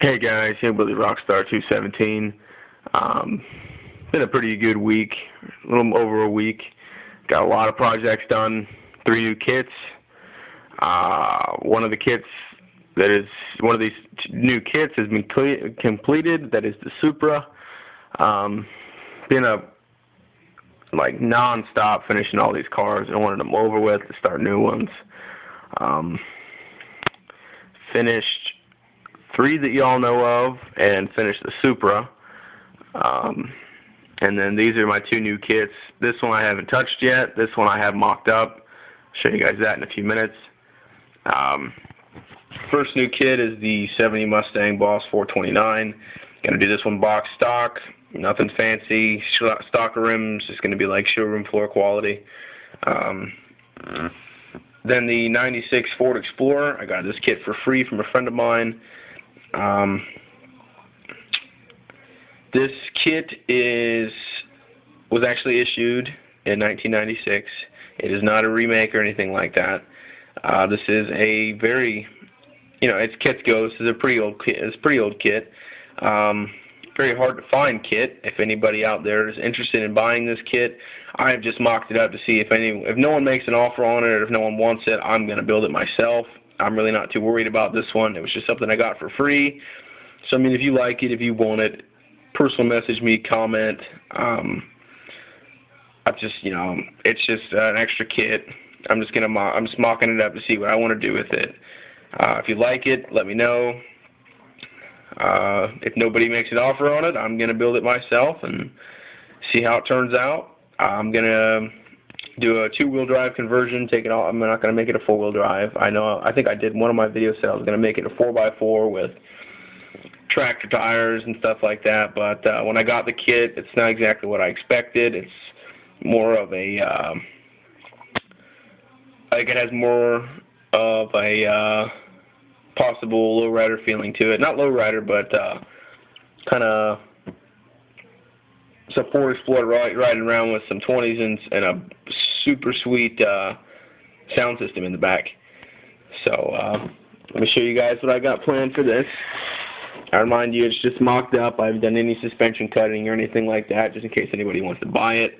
Hey guys, Hillbilly Rockstar 217. Been a pretty good week, a little over a week. Got a lot of projects done, 3 new kits. One of these new kits has been completed. That is the Supra. Been non-stop finishing all these cars. I wanted them over with to start new ones. Finished 3 that you all know of, and finished the Supra. And then these are my 2 new kits. This one I haven't touched yet. This one I have mocked up. Show you guys that in a few minutes. First new kit is the 70 Mustang Boss 429. Gonna do this one box stock. Nothing fancy. Stock rims. Just gonna be like showroom floor quality. Then the 96 Ford Explorer. I got this kit for free from a friend of mine. This kit was actually issued in 1996. It is not a remake or anything like that. This is a very, it's Kitco. This is a pretty old kit. It's a pretty old kit. Very hard to find kit. If anybody out there is interested in buying this kit, I have just mocked it up to see if no one makes an offer on it, or if no one wants it, I'm going to build it myself. I'm really not too worried about this one. It was just something I got for free. So, if you like it, if you want it, personal message me, comment. It's just an extra kit. I'm just mocking it up to see what I want to do with it. If you like it, let me know. If nobody makes an offer on it, I'm going to build it myself and see how it turns out. I'm going to do a 2-wheel drive conversion. I'm not going to make it a 4-wheel drive. I think I did one of my videos said I was going to make it a 4x4 with tractor tires and stuff like that. But when I got the kit, it's not exactly what I expected. It's more of a, I think it has more of a possible lowrider feeling to it. Not lowrider, but kind of it's a Ford Explorer riding around with some 20s and a super sweet sound system in the back. So let me show you guys what I got planned for this. I remind you, it's just mocked up. I haven't done any suspension cutting or anything like that, just in case anybody wants to buy it.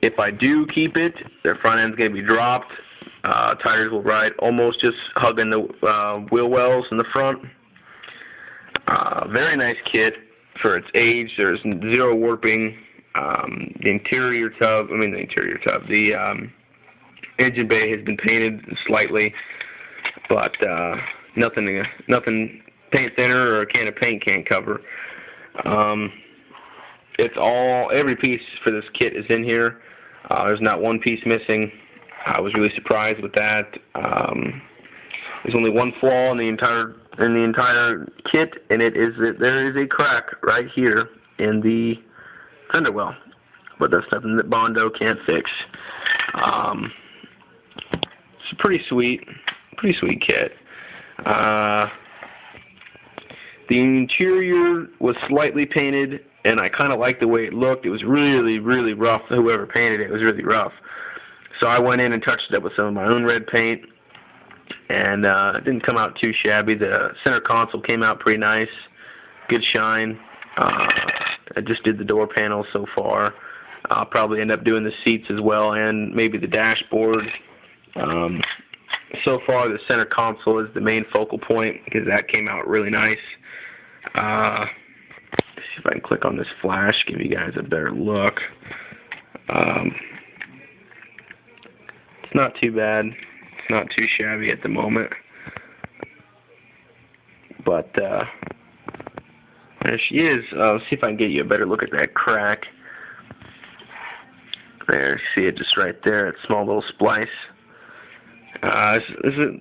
If I do keep it, their front end's going to be dropped. Tires will ride almost just hugging the wheel wells in the front. Very nice kit for its age. There's 0 warping. The engine bay has been painted slightly, but nothing paint thinner or a can of paint can't cover. Every piece for this kit is in here. There's not one piece missing. I was really surprised with that. There's only one flaw in the entire kit, and it is that there is a crack right here in the fender well, but that's something that Bondo can't fix. It's a pretty sweet kit. The interior was slightly painted, and I kind of liked the way it looked. It was really, really rough. Whoever painted it was really rough. So I went in and touched it up with some of my own red paint, and it didn't come out too shabby. The center console came out pretty nice, good shine. I just did the door panels so far. I'll probably end up doing the seats as well, and maybe the dashboard. So far, the center console is the main focal point because that came out really nice. Let's see if I can click on this flash, give you guys a better look. It's not too bad. It's not too shabby at the moment. But there she is. Let's see if I can get you a better look at that crack. There, see it just right there. It's a small little splice. There's a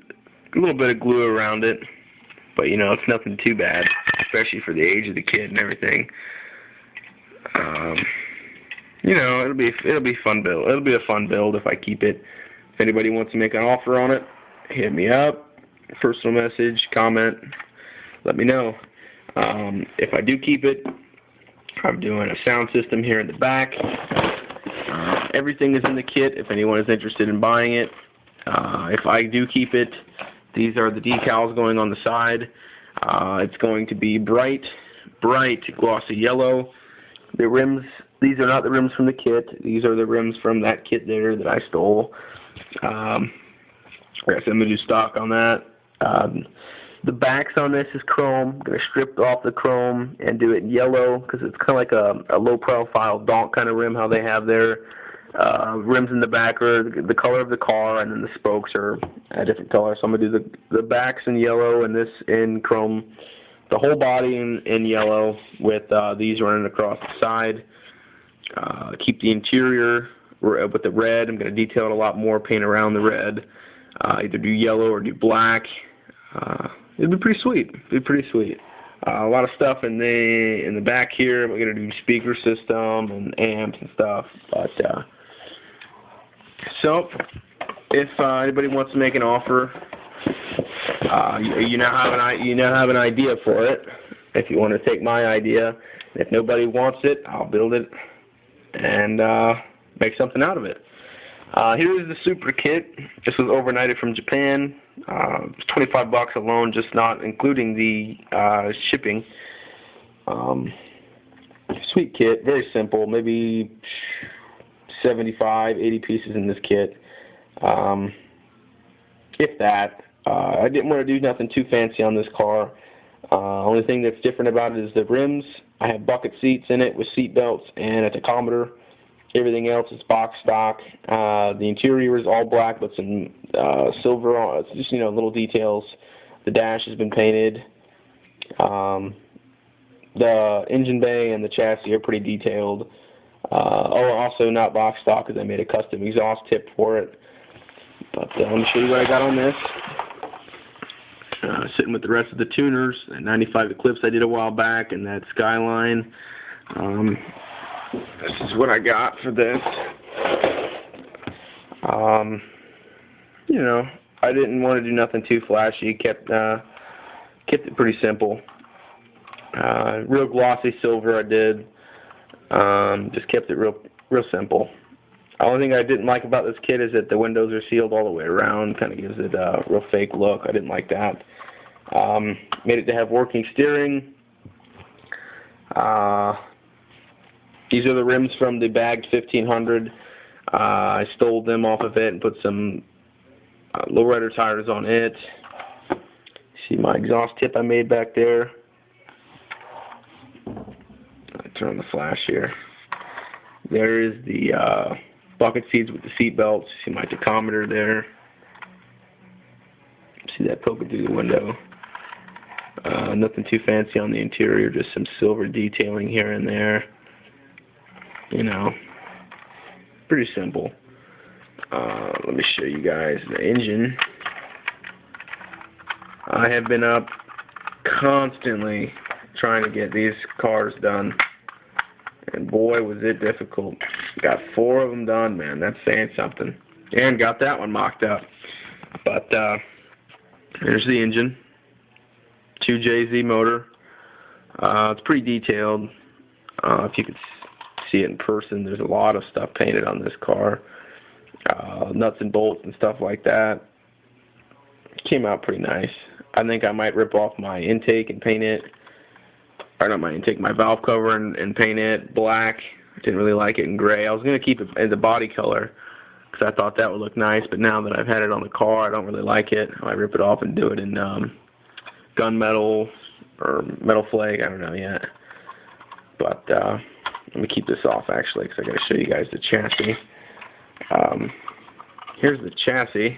little bit of glue around it, but it's nothing too bad, especially for the age of the kid and everything. It'll be fun build. It'll be a fun build if I keep it. If anybody wants to make an offer on it, hit me up, personal message, comment, let me know. If I do keep it, I'm doing a sound system here in the back. Everything is in the kit if anyone is interested in buying it. If I do keep it, these are the decals going on the side. It's going to be bright glossy yellow. The rims, these are not the rims from the kit. These are the rims from that kit there that I stole. I guess I'm going to do stock on that. The backs on this is chrome. I'm going to strip off the chrome and do it in yellow because it's kind of like a low-profile donk kind of rim, how they have their rims in the back are the color of the car, and then the spokes are a different color. So I'm going to do the backs in yellow and this in chrome. The whole body in yellow with these running across the side. Keep the interior with the red. I'm going to detail it a lot more, paint around the red. Either do yellow or do black. It'd be pretty sweet. A lot of stuff in the back here. We're going to do speaker system and amps and stuff. But so if anybody wants to make an offer, you now have an idea for it. If you want to take my idea, if nobody wants it, I'll build it and make something out of it. Here is the Supra kit. This was overnighted from Japan. It's $25 alone, just not including the shipping. Sweet kit, very simple. Maybe 75, 80 pieces in this kit. If that. I didn't want to do nothing too fancy on this car. Only thing that's different about it is the rims. I have bucket seats in it with seat belts and a tachometer. Everything else is box stock. The interior is all black with some silver on it. It's just, little details. The dash has been painted. The engine bay and the chassis are pretty detailed. Also not box stock because I made a custom exhaust tip for it. But let me show you what I got on this. Sitting with the rest of the tuners, that 95 Eclipse I did a while back, and that Skyline. This is what I got for this. I didn't want to do nothing too flashy. Kept it pretty simple. Real glossy silver I did. Just kept it real simple. The only thing I didn't like about this kit is that the windows are sealed all the way around. Kind of gives it a real fake look. I didn't like that. Made it to have working steering. These are the rims from the bagged 1500. I stole them off of it and put some lowrider tires on it. See my exhaust tip I made back there. I turn on the flash here. There is the bucket seats with the seat belts. See my tachometer there. See that poking through the window. Nothing too fancy on the interior, just some silver detailing here and there. Pretty simple. Let me show you guys the engine. I have been up constantly trying to get these cars done, and boy was it difficult. Got 4 of them done, man. That's saying something. And got that one mocked up. But here's the engine. 2JZ motor. It's pretty detailed. If you could see it in person, there's a lot of stuff painted on this car. Nuts and bolts and stuff like that. Came out pretty nice. I think I might rip off my intake and paint it. Or not my intake, my valve cover and paint it black. I didn't really like it in gray. I was going to keep it in the body color because I thought that would look nice, but now that I've had it on the car, I don't really like it. I might rip it off and do it in gunmetal or metal flake. I don't know yet. But let me keep this off actually because I got to show you guys the chassis. Here's the chassis.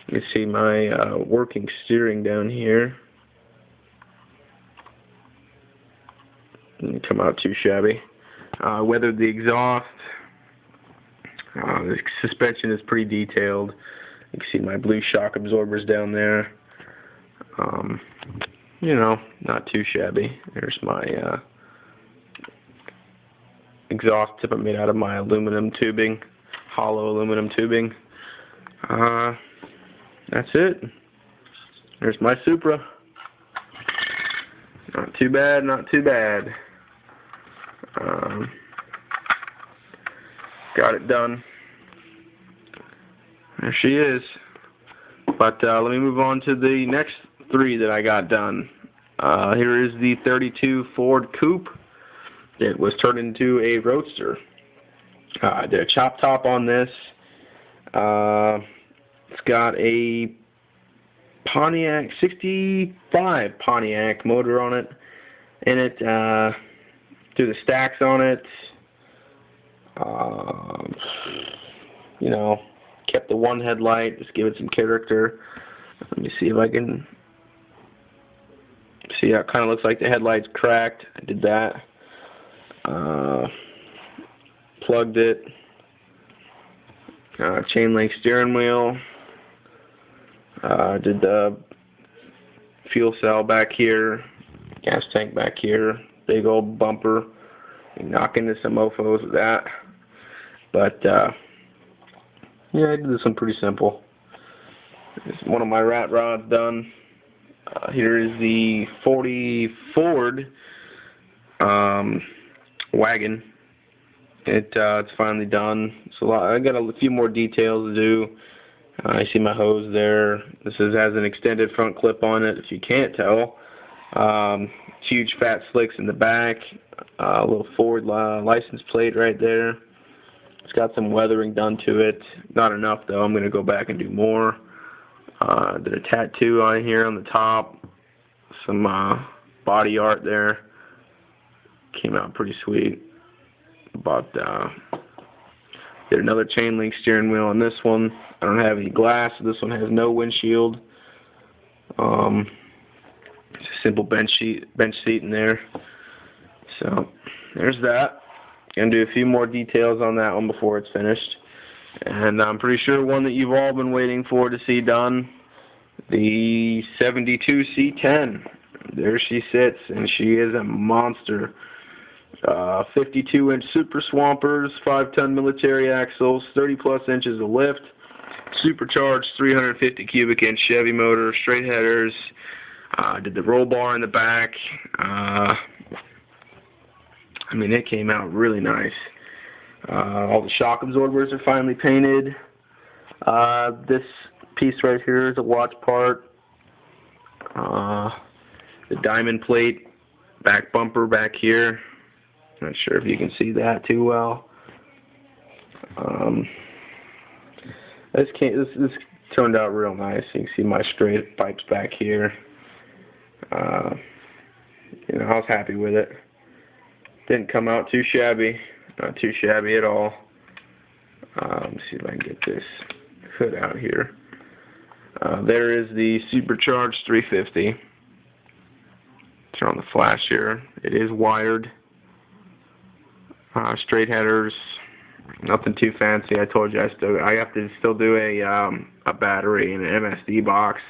You can see my working steering down here. Didn't come out too shabby. Weathered the exhaust. The suspension is pretty detailed. You can see my blue shock absorbers down there. Not too shabby. There's my exhaust tip I made out of my aluminum tubing, hollow aluminum tubing. That's it. There's my Supra. Not too bad, not too bad. Got it done. There she is. But let me move on to the next 3 that I got done. Here is the 32 Ford Coupe. It was turned into a Roadster. I did a chop top on this. It's got a Pontiac 65 Pontiac motor on it. In it, do the stacks on it. You know, kept the one headlight, just give it some character. Let me see if I can see how it kind of looks like the headlight's cracked. I did that. Plugged it. Chain link steering wheel. Did the fuel cell back here. Gas tank back here. Big old bumper. Knock into some mofos with that. But, yeah, I did this one pretty simple. This is one of my rat rods done. Here is the 40 Ford wagon. It's finally done. So I got a few more details to do. I see my hose there. This has an extended front clip on it, if you can't tell. Huge fat slicks in the back. A little Ford license plate right there. It's got some weathering done to it. Not enough though. I'm going to go back and do more. Did a tattoo on here on the top. Some body art there. Came out pretty sweet. But did another chain link steering wheel on this one. I don't have any glass. This one has no windshield. It's a simple bench seat in there. So there's that. Gonna do a few more details on that one before it's finished. And I'm pretty sure one that you've all been waiting for to see done, the 72 C10. There she sits, and she is a monster. 52-inch Super Swampers, 5-ton military axles, 30-plus inches of lift, supercharged 350 cubic inch Chevy motor, straight headers. Did the roll bar in the back. I mean, it came out really nice. All the shock absorbers are finally painted. This piece right here is a watch part. The diamond plate, back bumper back here. Not sure if you can see that too well. This turned out real nice. You can see my straight pipes back here. You know, I was happy with it. Didn't come out too shabby. Not too shabby at all. Let me see if I can get this hood out here. There is the supercharged 350. Turn on the flash here. It is wired. Straight headers. Nothing too fancy. I told you I have to still do a battery and an MSD box.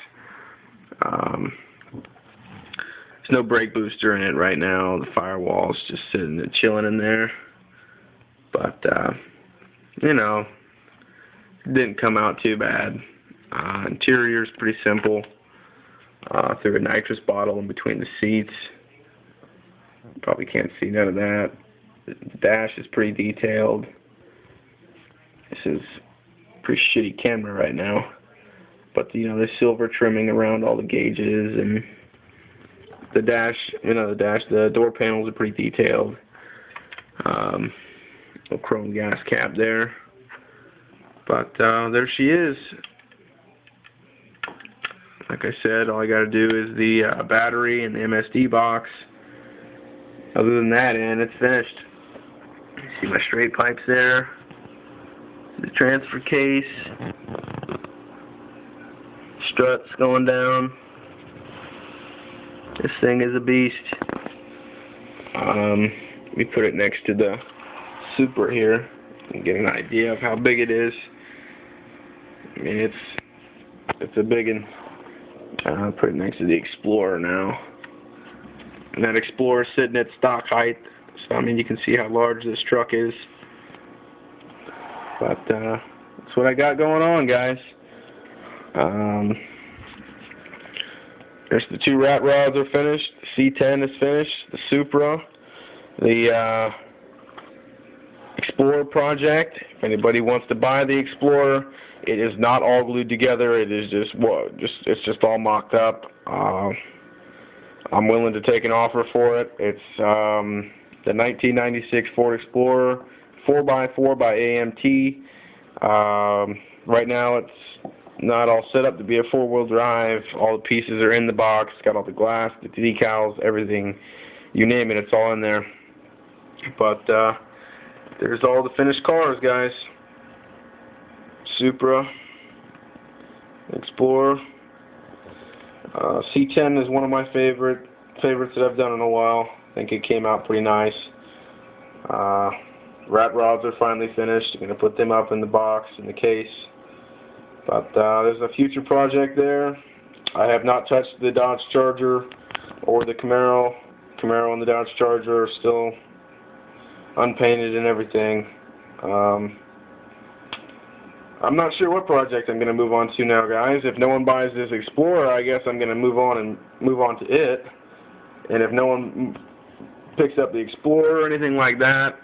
There's no brake booster in it right now. The firewall's just sitting and chilling in there. But you know, it didn't come out too bad. Interior's pretty simple. Threw a nitrous bottle in between the seats. Probably can't see none of that. The dash is pretty detailed. This is a pretty shitty camera right now. But you know, there's silver trimming around all the gauges, and the dash, the door panels are pretty detailed. Little chrome gas cap there. But there she is. Like I said, all I got to do is the battery and the MSD box. Other than that, and it's finished. See my straight pipes there. The transfer case. Struts going down. This thing is a beast. We put it next to the Supra here and get an idea of how big it is. I mean, it's a big one. I'll put it next to the Explorer now. And that Explorer is sitting at stock height, so I mean you can see how large this truck is. But that's what I got going on, guys. There's the two rat rods are finished. The C10 is finished. The Supra, the Explorer project. If anybody wants to buy the Explorer, it is not all glued together. It is just it's just all mocked up. I'm willing to take an offer for it. It's the 1996 Ford Explorer 4x4 by AMT. Right now it's not all set up to be a four-wheel drive. All the pieces are in the box. It's got all the glass, the decals, everything. You name it, it's all in there. But there's all the finished cars, guys. Supra, Explorer. C10 is one of my favorites that I've done in a while. I think it came out pretty nice. Rat rods are finally finished. I'm going to put them up in the box, in the case. But there's a future project there. I have not touched the Dodge Charger or the Camaro. Camaro and the Dodge Charger are still unpainted and everything. I'm not sure what project I'm going to move on to now, guys. If no one buys this Explorer, I guess I'm going to move on to it. And if no one picks up the Explorer or anything like that,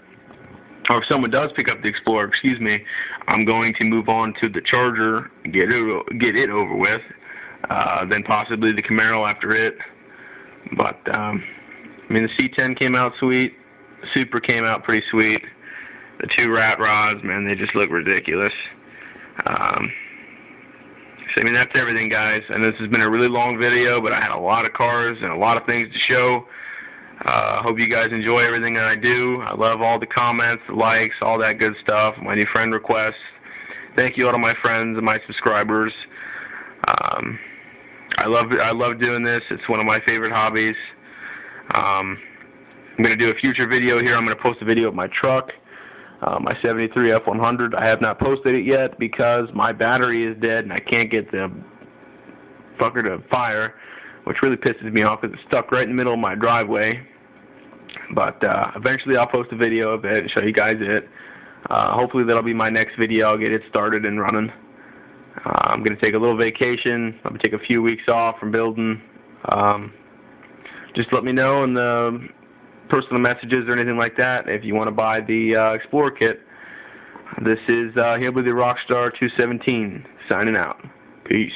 or if someone does pick up the Explorer, excuse me, I'm going to move on to the Charger, get it over with, then possibly the Camaro after it. But I mean, the C10 came out sweet, the Supra came out pretty sweet. The two rat rods, man, they just look ridiculous. So I mean, that's everything, guys. And this has been a really long video, but I had a lot of cars and a lot of things to show. Hope you guys enjoy everything that I do. I love all the comments, the likes, all that good stuff, my new friend requests. Thank you all to my friends and my subscribers. I love doing this. It's one of my favorite hobbies. I'm going to do a future video here. I'm going to post a video of my truck, my 73 F100. I have not posted it yet because my battery is dead and I can't get the fucker to fire, which really pisses me off because it's stuck right in the middle of my driveway. But eventually I'll post a video of it and show you guys it. Hopefully that'll be my next video. I'll get it started and running. I'm going to take a little vacation. I'm going to take a few weeks off from building. Just let me know in the personal messages or anything like that if you want to buy the Explorer kit. This is Hillbilly Rockstar 217 signing out. Peace.